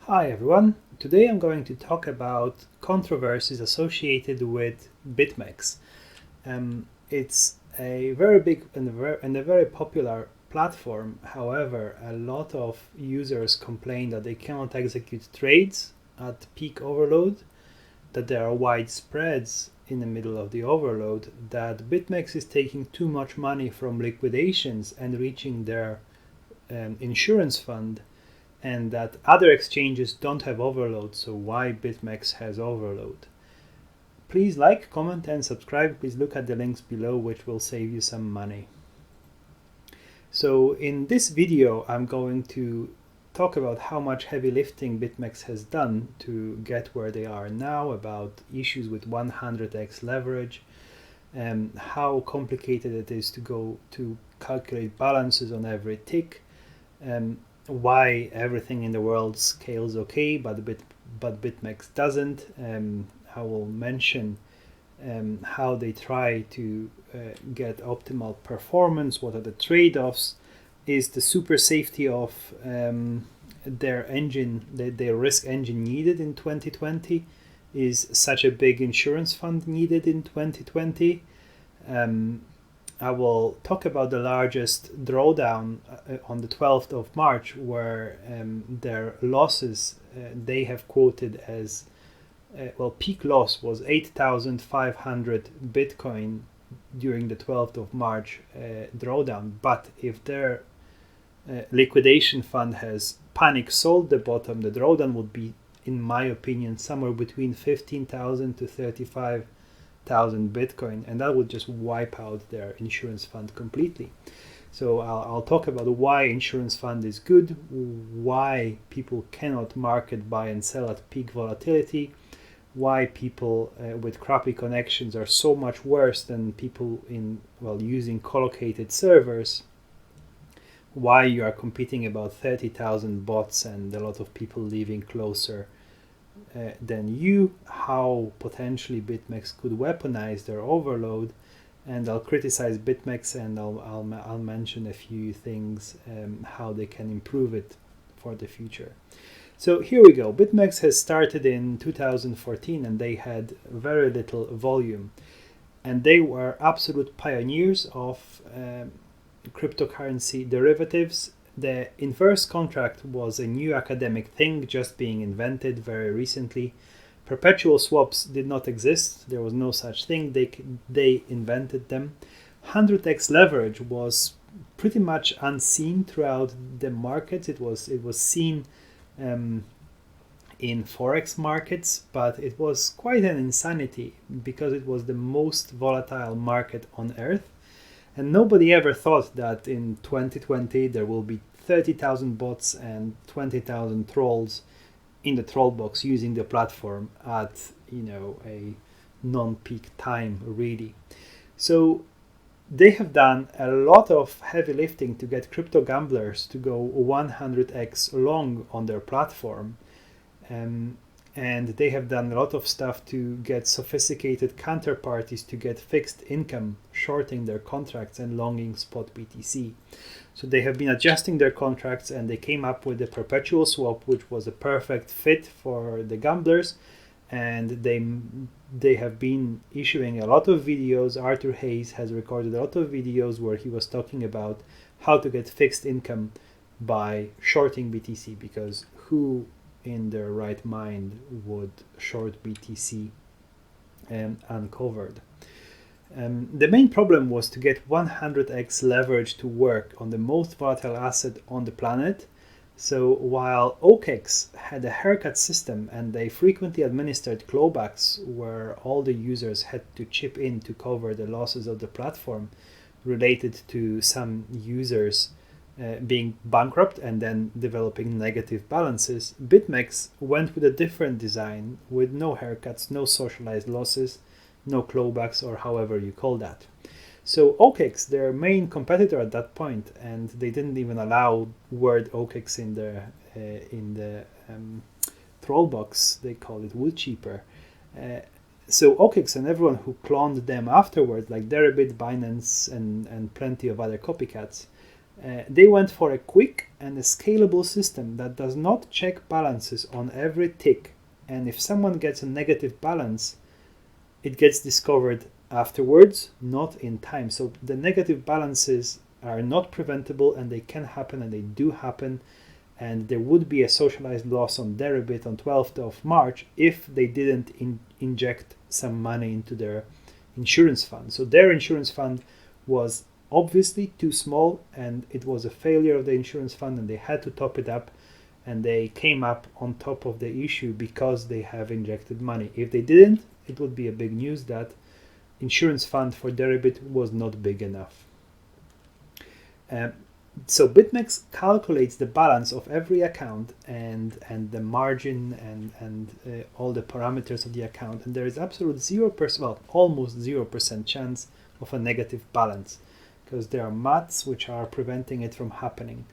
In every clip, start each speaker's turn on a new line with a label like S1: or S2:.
S1: Hi everyone, today I'm going to talk about controversies associated with BitMEX. It's a very big and a very popular platform. However, a lot of users complain that they cannot execute trades at peak overload, that there are wide spreads in the middle of the overload, that BitMEX is taking too much money from liquidations and reaching their insurance fund, and that other exchanges don't have overload, so why BitMEX has overload. Please like, comment and subscribe. Please look at the links below, which will save you some money. So in this video, I'm going to talk about how much heavy lifting BitMEX has done to get where they are now, about issues with 100x leverage, and how complicated it is to go to calculate balances on every tick, why everything in the world scales okay, but BitMEX doesn't. I will mention how they try to get optimal performance, what are the trade-offs, is the super safety of their engine, their risk engine needed in 2020, is such a big insurance fund needed in 2020. I will talk about the largest drawdown on the 12th of March, where their losses they have quoted as, peak loss was 8,500 Bitcoin during the 12th of March drawdown. But if their liquidation fund has panic sold the bottom, the drawdown would be, in my opinion, somewhere between 15,000 to 35,000 Bitcoin, and that would just wipe out their insurance fund completely. So I'll talk about why insurance fund is good, why people cannot market buy and sell at peak volatility, why people with crappy connections are so much worse than people using collocated servers, why you are competing about 30,000 bots and a lot of people living closer than you, how potentially BitMEX could weaponize their overload, and I'll criticize BitMEX, and I'll mention a few things how they can improve it for the future. So here we go. BitMEX has started in 2014 and they had very little volume, and they were absolute pioneers of cryptocurrency derivatives. The inverse contract was a new academic thing just being invented very recently. Perpetual swaps did not exist. There was no such thing. They invented them. 100x leverage was pretty much unseen throughout the markets. It was seen in forex markets, but it was quite an insanity because it was the most volatile market on earth. And nobody ever thought that in 2020 there will be 30,000 bots and 20,000 trolls in the troll box using the platform at a non-peak time, really. So they have done a lot of heavy lifting to get crypto gamblers to go 100x long on their platform, and they have done a lot of stuff to get sophisticated counterparties to get fixed income, shorting their contracts and longing spot BTC. So they have been adjusting their contracts, and they came up with the perpetual swap, which was a perfect fit for the gamblers. And they have been issuing a lot of videos. Arthur Hayes has recorded a lot of videos where he was talking about how to get fixed income by shorting BTC, because who in their right mind would short BTC uncovered? The main problem was to get 100x leverage to work on the most volatile asset on the planet. So while OKEx had a haircut system and they frequently administered clawbacks where all the users had to chip in to cover the losses of the platform related to some users being bankrupt and then developing negative balances, BitMEX went with a different design with no haircuts, no socialized losses, no clawbacks, or however you call that. So OKEx, their main competitor at that point, and they didn't even allow word OKEx in the troll box. They call it Woodchipper. So OKEx and everyone who cloned them afterward, like Deribit, Binance, and plenty of other copycats, They went for a quick and a scalable system that does not check balances on every tick, and if someone gets a negative balance, it gets discovered afterwards, not in time. So the negative balances are not preventable, and they can happen, and they do happen, and there would be a socialized loss on Deribit on 12th of March if they didn't inject some money into their insurance fund. So their insurance fund was obviously too small, and it was a failure of the insurance fund, and they had to top it up, and they came up on top of the issue because they have injected money. If they didn't, it would be a big news that insurance fund for Deribit was not big enough. So BitMEX calculates the balance of every account and the margin and all the parameters of the account, and there is absolute 0%, well, almost 0% chance of a negative balance, because there are maths which are preventing it from happening.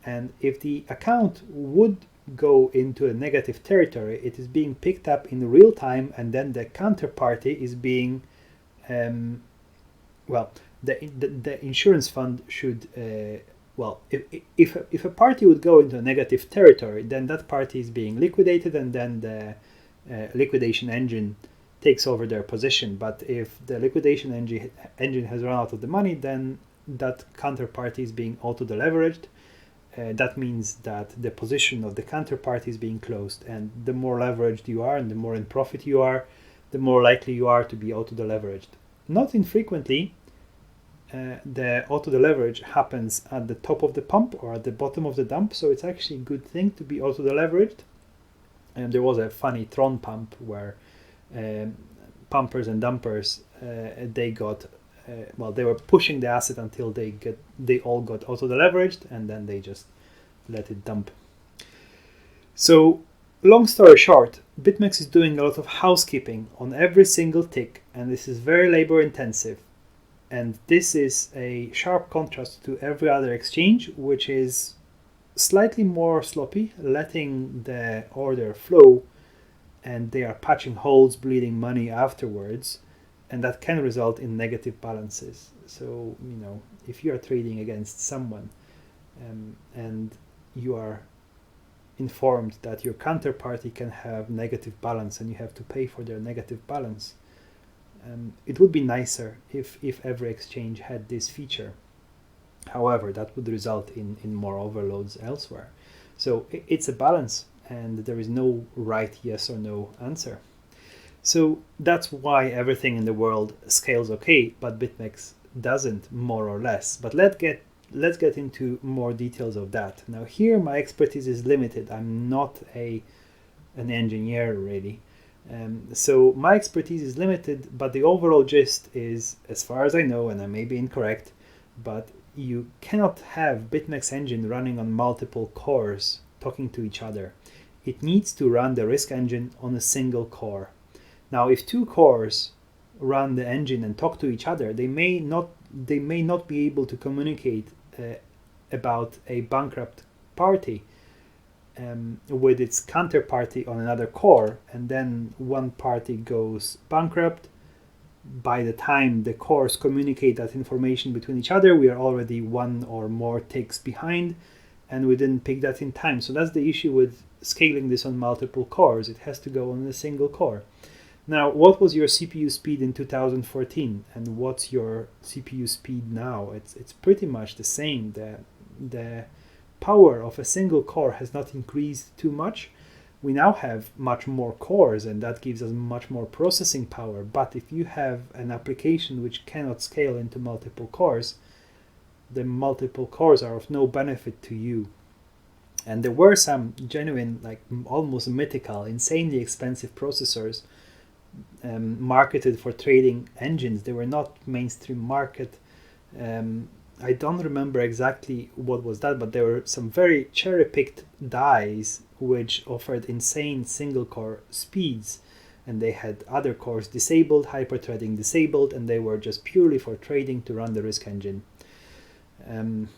S1: And if the account would go into a negative territory, it is being picked up in real time, and then the counterparty is being, the insurance fund should, if a party would go into a negative territory, then that party is being liquidated, and then the liquidation engine takes over their position. But if the liquidation engine has run out of the money, then that counterparty is being auto-deleveraged. That means that the position of the counterparty is being closed, and the more leveraged you are and the more in profit you are, the more likely you are to be auto-deleveraged. Not infrequently, the auto-deleverage happens at the top of the pump or at the bottom of the dump, so it's actually a good thing to be auto-deleveraged. And there was a funny Tron pump where pumpers and dumpers, they were pushing the asset until they all got auto-deleveraged, and then they just let it dump. So long story short, BitMEX is doing a lot of housekeeping on every single tick, and this is very labor intensive. And this is a sharp contrast to every other exchange, which is slightly more sloppy, letting the order flow, and they are patching holes, bleeding money afterwards, and that can result in negative balances. So, if you are trading against someone and you are informed that your counterparty can have negative balance and you have to pay for their negative balance, it would be nicer if every exchange had this feature. However, that would result in more overloads elsewhere. So it's a balance, and there is no right yes or no answer. So that's why everything in the world scales okay, but BitMEX doesn't, more or less. But let's get into more details of that. Now here my expertise is limited. I'm not an engineer really. So my expertise is limited, but the overall gist is, as far as I know, and I may be incorrect, but you cannot have BitMEX engine running on multiple cores talking to each other. It needs to run the risk engine on a single core. Now, if two cores run the engine and talk to each other, they may not be able to communicate about a bankrupt party with its counterparty on another core, and then one party goes bankrupt. By the time the cores communicate that information between each other, we are already one or more ticks behind, and we didn't pick that in time. So that's the issue with scaling this on multiple cores. It has to go on a single core. Now, what was your CPU speed in 2014, and what's your CPU speed now? It's pretty much the same. The power of a single core has not increased too much. We now have much more cores, and that gives us much more processing power. But if you have an application which cannot scale into multiple cores, the multiple cores are of no benefit to you. And there were some genuine, like almost mythical, insanely expensive processors marketed for trading engines. They were not mainstream market. I don't remember exactly what was that, but there were some very cherry-picked dies which offered insane single-core speeds, and they had other cores disabled, hyper-threading disabled, and they were just purely for trading to run the risk engine. And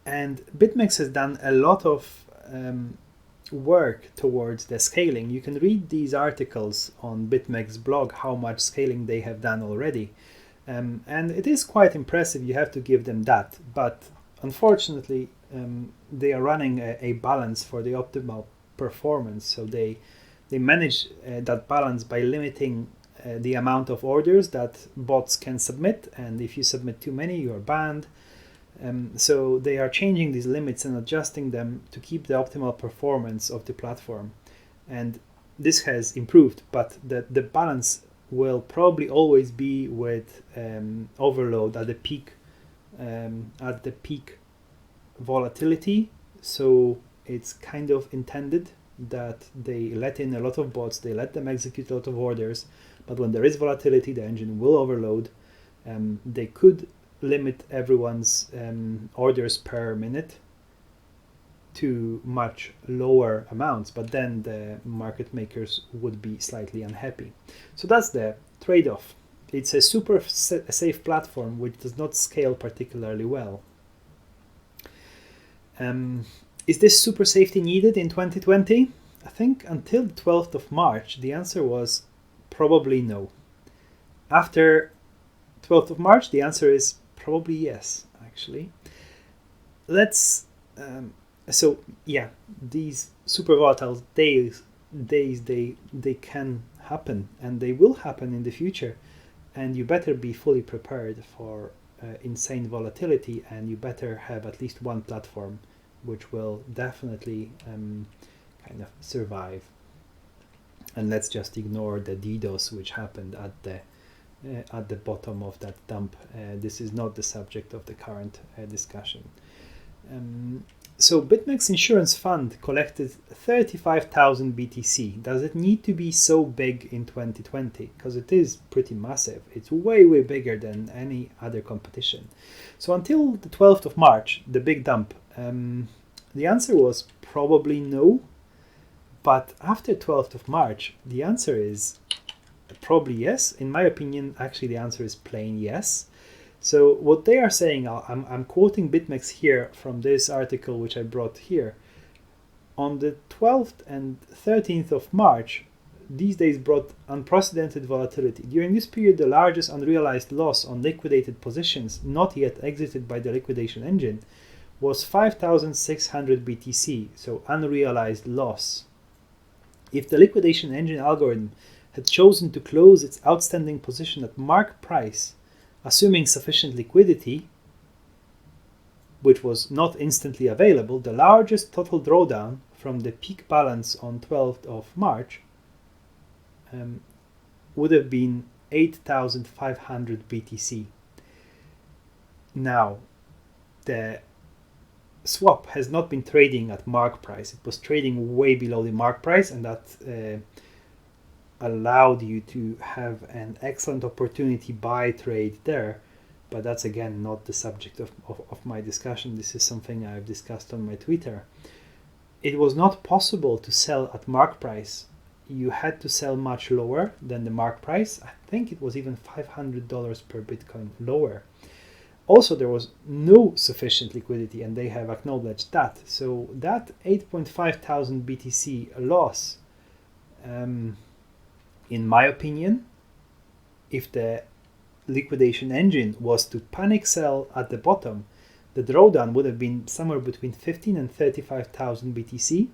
S1: BitMEX has done a lot of work towards the scaling. You can read these articles on BitMEX blog, how much scaling they have done already. And it is quite impressive, you have to give them that. But unfortunately, they are running a balance for the optimal performance. So they manage that balance by limiting the amount of orders that bots can submit. And if you submit too many, you are banned. So they are changing these limits and adjusting them to keep the optimal performance of the platform. And this has improved, but the balance will probably always be with overload at the peak volatility. So it's kind of intended that they let in a lot of bots, they let them execute a lot of orders, but when there is volatility, the engine will overload. They could limit everyone's orders per minute to much lower amounts, but then the market makers would be slightly unhappy. So that's the trade-off. It's a super safe platform which does not scale particularly well. Is this super safety needed in 2020? I think until the 12th of March, the answer was probably no. After 12th of March, the answer is probably yes, actually. So yeah, these super volatile days they can happen, and they will happen in the future, and you better be fully prepared for insane volatility, and you better have at least one platform which will definitely kind of survive. And let's just ignore the DDoS which happened at the bottom of that dump. This is not the subject of the current discussion. So BitMEX Insurance Fund collected 35,000 BTC. Does it need to be so big in 2020? Because it is pretty massive. It's way, way bigger than any other competition. So until the 12th of March, the big dump, the answer was probably no. But after 12th of March, the answer is probably yes. In my opinion, actually the answer is plain yes. So what they are saying, I'm quoting BitMEX here from this article which I brought here. On the 12th and 13th of March, these days brought unprecedented volatility. During this period, the largest unrealized loss on liquidated positions not yet exited by the liquidation engine was 5,600 BTC, so unrealized loss. If the liquidation engine algorithm had chosen to close its outstanding position at mark price, assuming sufficient liquidity, which was not instantly available, the largest total drawdown from the peak balance on 12th of March would have been 8,500 BTC. Now, the swap has not been trading at mark price. It was trading way below the mark price, and that allowed you to have an excellent opportunity buy trade there. But that's again not the subject of my discussion. This is something I've discussed on my Twitter. It was not possible to sell at mark price. You had to sell much lower than the mark price. I think it was even $500 per Bitcoin lower. Also, there was no sufficient liquidity, and they have acknowledged that. So that 8,500 BTC loss, in my opinion, if the liquidation engine was to panic sell at the bottom, the drawdown would have been somewhere between 15 and 35,000 BTC.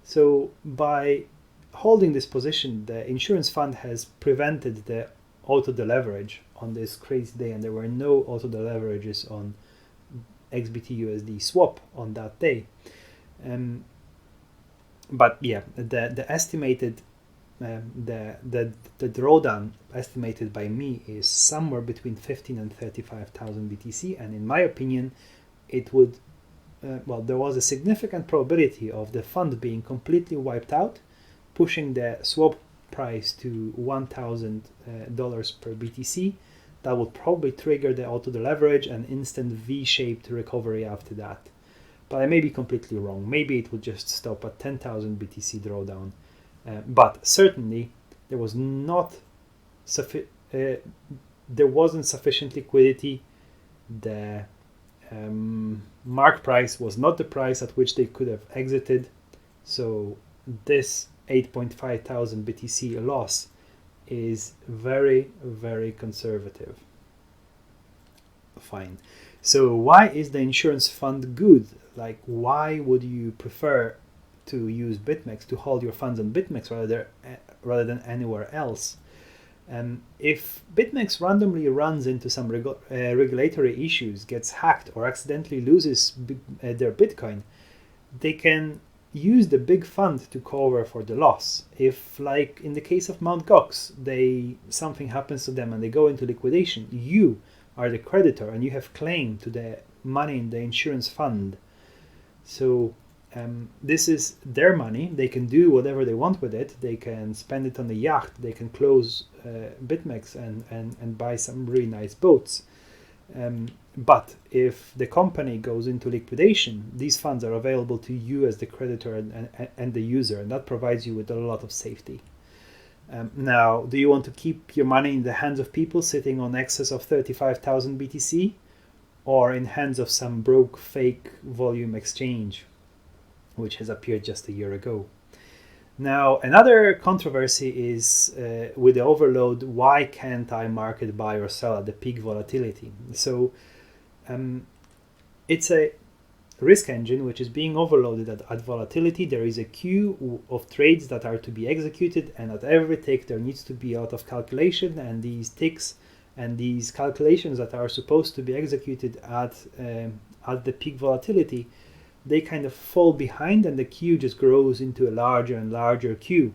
S1: So by holding this position, the insurance fund has prevented the auto deleverage on this crazy day, and there were no auto deleverages on XBT USD swap on that day. But yeah, the estimated the drawdown estimated by me is somewhere between 15 and 35,000 BTC, and in my opinion, it would there was a significant probability of the fund being completely wiped out, pushing the swap price to $1,000 per BTC. That would probably trigger the auto deleverage and instant V-shaped recovery after that. But I may be completely wrong. Maybe it would just stop at 10,000 BTC drawdown. But certainly there was not there wasn't sufficient liquidity. The mark price was not the price at which they could have exited. So this 8,500 BTC loss is very, very conservative. fine. So why is the insurance fund good? Like, why would you prefer to use BitMEX, to hold your funds on BitMEX rather than anywhere else? If BitMEX randomly runs into some regulatory issues, gets hacked, or accidentally loses their Bitcoin, they can use the big fund to cover for the loss. If, like in the case of Mt. Gox, something happens to them and they go into liquidation, you are the creditor and you have claim to the money in the insurance fund. So this is their money. They can do whatever they want with it. They can spend it on a yacht. They can close BitMEX and buy some really nice boats. But if the company goes into liquidation, these funds are available to you as the creditor and the user, and that provides you with a lot of safety. Now, do you want to keep your money in the hands of people sitting on excess of 35,000 BTC, or in hands of some broke fake volume exchange, which has appeared just a year ago? Now, another controversy is with the overload, why can't I market buy or sell at the peak volatility? So it's a risk engine which is being overloaded at volatility. There is a queue of trades that are to be executed, and at every tick there needs to be a lot of calculation, and these ticks and these calculations that are supposed to be executed at the peak volatility, they kind of fall behind, and the queue just grows into a larger and larger queue.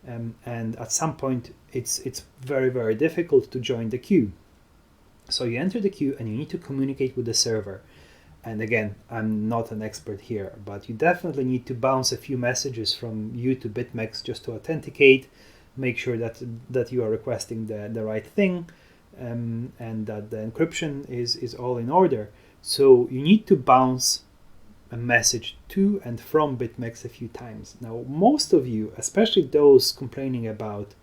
S1: And at some point, it's very, very difficult to join the queue. So you enter the queue and you need to communicate with the server. And again, I'm not an expert here, but you definitely need to bounce a few messages from you to BitMEX just to authenticate, make sure that you are requesting the right thing, and that the encryption is all in order. So you need to bounce a message to and from BitMEX a few times. Now, most of you, especially those complaining about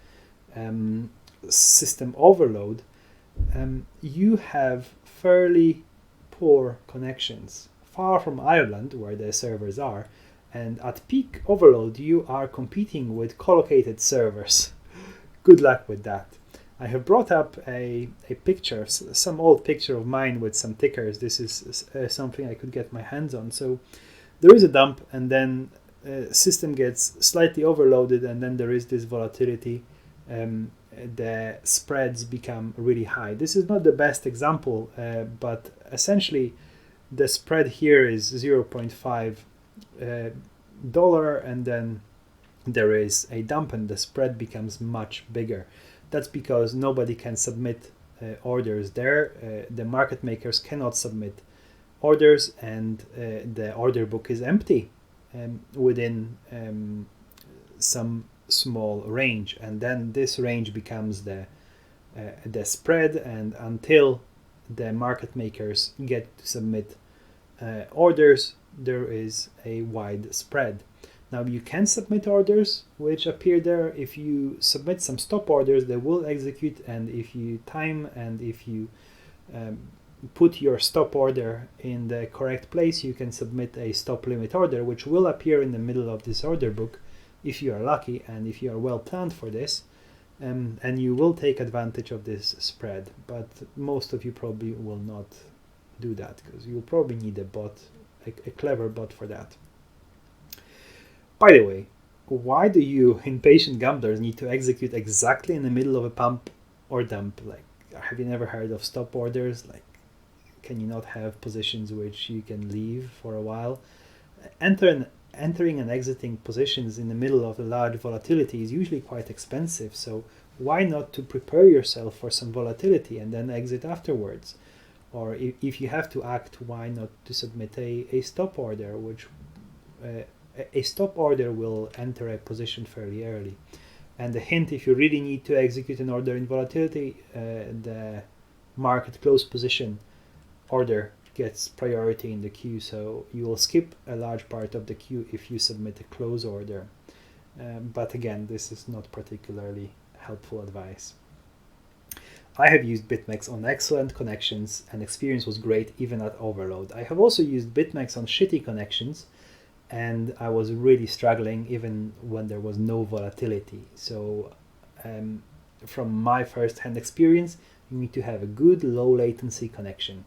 S1: system overload, you have fairly poor connections, far from Ireland, where the servers are, and at peak overload, you are competing with collocated servers. Good luck with that. I have brought up a picture, some old picture of mine with some tickers. This is something I could get my hands on. So there is a dump, and then system gets slightly overloaded, and then there is this volatility. The spreads become really high. This is not the best example, but essentially the spread here is $0.5, and then there is a dump and the spread becomes much bigger. That's because nobody can submit orders there. The market makers cannot submit orders, and the order book is empty within some small range, and then this range becomes the spread, and until the market makers get to submit orders, there is a wide spread. Now, you can submit orders which appear there. If you submit some stop orders, they will execute, and if you time and if you put your stop order in the correct place, you can submit a stop limit order, which will appear in the middle of this order book if you are lucky and if you are well planned for this, and you will take advantage of this spread. But most of you probably will not do that, because you will probably need a bot, a clever bot for that. By the way, why do you impatient gamblers need to execute exactly in the middle of a pump or dump? Like, have you never heard of stop orders? Like, can you not have positions which you can leave for a while? Entering and exiting positions in the middle of a large volatility is usually quite expensive, so why not to prepare yourself for some volatility and then exit afterwards? Or if you have to act, why not to submit a stop order, which a stop order will enter a position fairly early. And the hint, if you really need to execute an order in volatility, the market close position order gets priority in the queue, so you will skip a large part of the queue if you submit a close order. But again, this is not particularly helpful advice. I have used BitMEX on excellent connections and experience was great even at overload. I have also used BitMEX on shitty connections, and I was really struggling even when there was no volatility. So from my first-hand experience, You need to have a good low latency connection.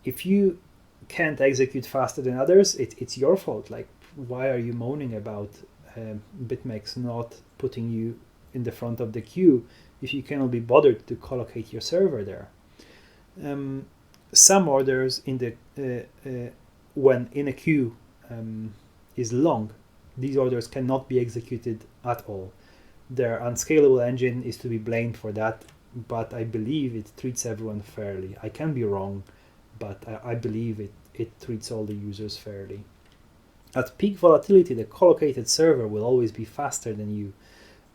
S1: If you can't execute faster than others, it's your fault. Like, why are you moaning about BitMEX not putting you in the front of the queue if you cannot be bothered to collocate your server there? Some orders in the when in a queue is long, these orders cannot be executed at all. Their unscalable engine is to be blamed for that, but I believe it treats everyone fairly. I can be wrong, but I believe it treats all the users fairly. At peak volatility, the collocated server will always be faster than you,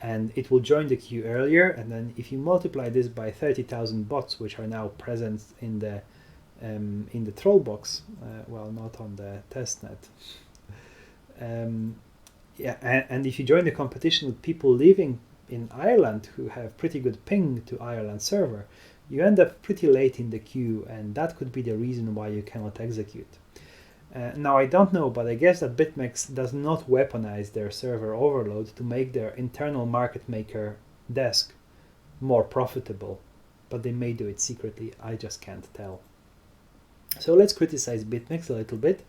S1: and it will join the queue earlier. And then if you multiply this by 30,000 bots, which are now present in the troll box, well, not on the testnet. Yeah, and if you join the competition with people living in Ireland who have pretty good ping to Ireland server, you end up pretty late in the queue, and that could be the reason why you cannot execute. Now, I don't know, but I guess that BitMEX does not weaponize their server overload to make their internal market maker desk more profitable, but they may do it secretly. I just can't tell. So let's criticize BitMEX a little bit.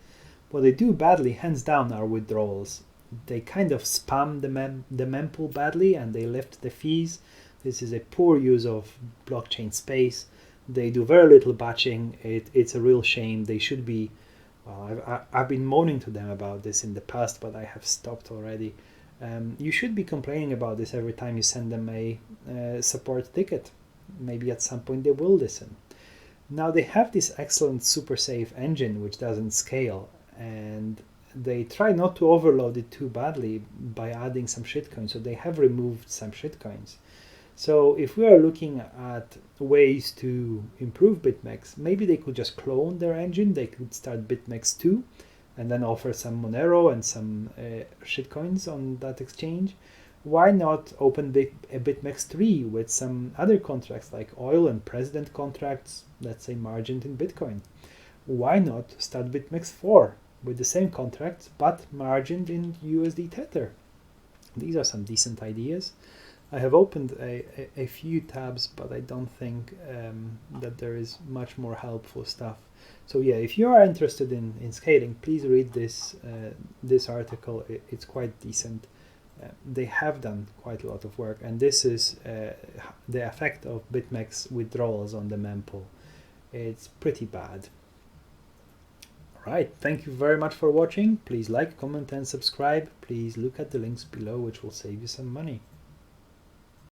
S1: What they do badly, hands down, are withdrawals. They kind of spam the mempool badly, and they lift the fees. This is a poor use of blockchain space. They do very little batching. It's a real shame. They should be, well, I've been moaning to them about this in the past, but I have stopped already. You should be complaining about this every time you send them a support ticket. Maybe at some point they will listen. Now, they have this excellent super safe engine which doesn't scale, and they try not to overload it too badly by adding some shitcoins. So they have removed some shitcoins. So if we are looking at ways to improve BitMEX, maybe they could just clone their engine. They could start BitMEX 2 and then offer some Monero and some shitcoins on that exchange. Why not open a BitMEX 3 with some other contracts like oil and president contracts, let's say margined in Bitcoin? Why not start BitMEX 4 with the same contracts but margined in USD Tether? These are some decent ideas. I have opened a few tabs, but I don't think that there is much more helpful stuff. So yeah, if you are interested in scaling, please read this article. It's quite decent. They have done quite a lot of work, and this is the effect of BitMEX withdrawals on the mempool. It's pretty bad. All right, thank you very much for watching. Please like, comment, and subscribe. Please look at the links below, which will save you some money.